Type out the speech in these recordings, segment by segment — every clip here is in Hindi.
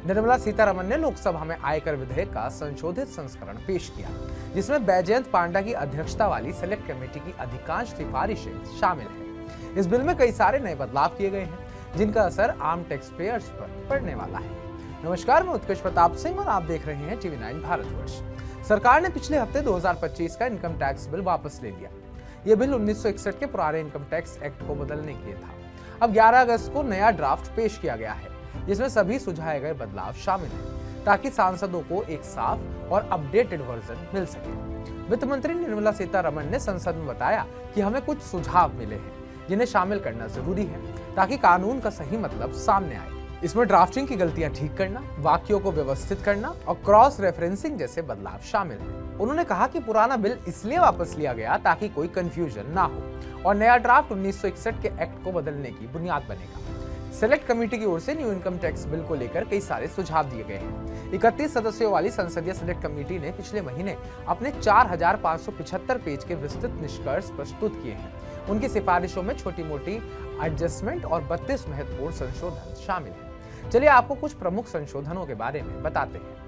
निर्मला सीतारमण ने लोकसभा में आयकर विधेयक का संशोधित संस्करण पेश किया, जिसमें बैजयंत पांडा की अध्यक्षता वाली सेलेक्ट कमेटी की अधिकांश सिफारिशें शामिल हैं। इस बिल में कई सारे नए बदलाव किए गए हैं, जिनका असर आम टैक्स पेयर्स पर पड़ने वाला है। नमस्कार, मैं उत्कृष्ट प्रताप सिंह और आप देख रहे हैं TV9 भारतवर्ष। सरकार ने पिछले हफ्ते 2025 का इनकम टैक्स बिल वापस ले लिया। ये बिल 1961 के पुराने इनकम टैक्स एक्ट को बदलने के लिए था। अब 11 अगस्त को नया ड्राफ्ट पेश किया गया है, जिसमें सभी सुझाए गए बदलाव शामिल हैं, ताकि सांसदों को एक साफ और अपडेटेड वर्जन मिल सके। वित्त मंत्री निर्मला सीतारमण ने संसद में बताया कि हमें कुछ सुझाव मिले हैं, जिन्हें शामिल करना जरूरी है, ताकि कानून का सही मतलब सामने आए। इसमें ड्राफ्टिंग की गलतियां ठीक करना, वाक्यों को व्यवस्थित करना और क्रॉस रेफरेंसिंग जैसे बदलाव शामिल हैं। उन्होंने कहा कि पुराना बिल इसलिए वापस लिया गया ताकि कोई कंफ्यूजन ना हो और नया ड्राफ्ट 1961 के एक्ट को बदलने की बुनियाद बनेगा। सेलेक्ट कमेटी की ओर से न्यू इनकम टैक्स बिल को लेकर कई सारे सुझाव दिए गए हैं। 31 सदस्यों वाली संसदीय सेलेक्ट कमेटी ने पिछले महीने अपने 4575 पेज के विस्तृत निष्कर्ष प्रस्तुत किए हैं। उनकी सिफारिशों में छोटी मोटी एडजस्टमेंट और 32 महत्वपूर्ण संशोधन शामिल हैं। चलिए आपको कुछ प्रमुख संशोधनों के बारे में बताते हैं।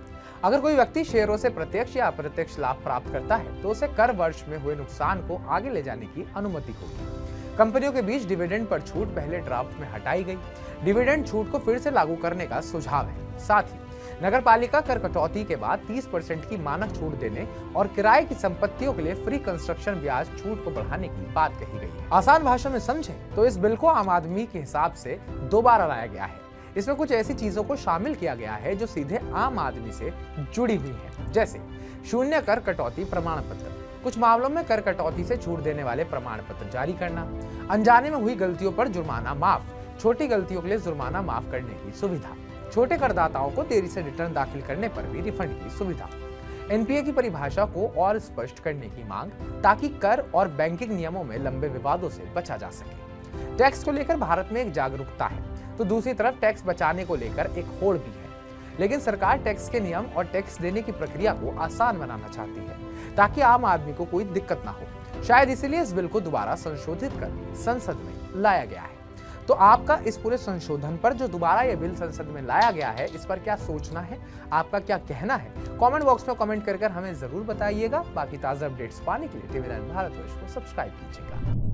अगर कोई व्यक्ति शेयरों से प्रत्यक्ष या अप्रत्यक्ष लाभ प्राप्त करता है, तो उसे कर वर्ष में हुए नुकसान को आगे ले जाने की अनुमति होगी। कंपनियों के बीच डिविडेंड पर छूट पहले ड्राफ्ट में हटाई गई। डिविडेंड छूट को फिर से लागू करने का सुझाव है। साथ ही नगरपालिका कर कटौती के बाद 30% की मानक छूट देने और किराए की संपत्तियों के लिए फ्री कंस्ट्रक्शन ब्याज छूट को बढ़ाने की बात कही गई है। आसान भाषा में समझें तो इस बिल को आम आदमी के हिसाब से दोबारा लाया गया है। इसमें कुछ ऐसी चीजों को शामिल किया गया है जो सीधे आम आदमी से जुड़ी हुई है, जैसे शून्य कर कटौती प्रमाण पत्र, कुछ मामलों में कर कटौती से छूट देने वाले प्रमाण पत्र जारी करना, अनजाने में हुई गलतियों पर जुर्माना माफ, छोटी गलतियों के लिए जुर्माना माफ करने की सुविधा, छोटे करदाताओं को देरी से रिटर्न दाखिल करने पर भी रिफंड की सुविधा, एनपीए की परिभाषा को और स्पष्ट करने की मांग, ताकि कर और बैंकिंग नियमों में लंबे विवादों से बचा जा सके। टैक्स को लेकर भारत में एक जागरूकता है, तो दूसरी तरफ टैक्स बचाने को लेकर एक होड़ भी है। लेकिन सरकार टैक्स के नियम और टैक्स देने की प्रक्रिया को आसान बनाना चाहती है, ताकि आम आदमी को कोई दिक्कत ना हो। शायद इसीलिए इस बिल को दोबारा संशोधित कर संसद में लाया गया है। तो आपका इस पूरे संशोधन पर, जो दोबारा ये बिल संसद में लाया गया है, इस पर क्या सोचना है, आपका क्या कहना है? कमेंट बॉक्स में कमेंट कर हमें जरूर बताइएगा। बाकी ताजा अपडेट्स पाने के लिए TV9 भारतवर्ष को सब्सक्राइब कीजिएगा।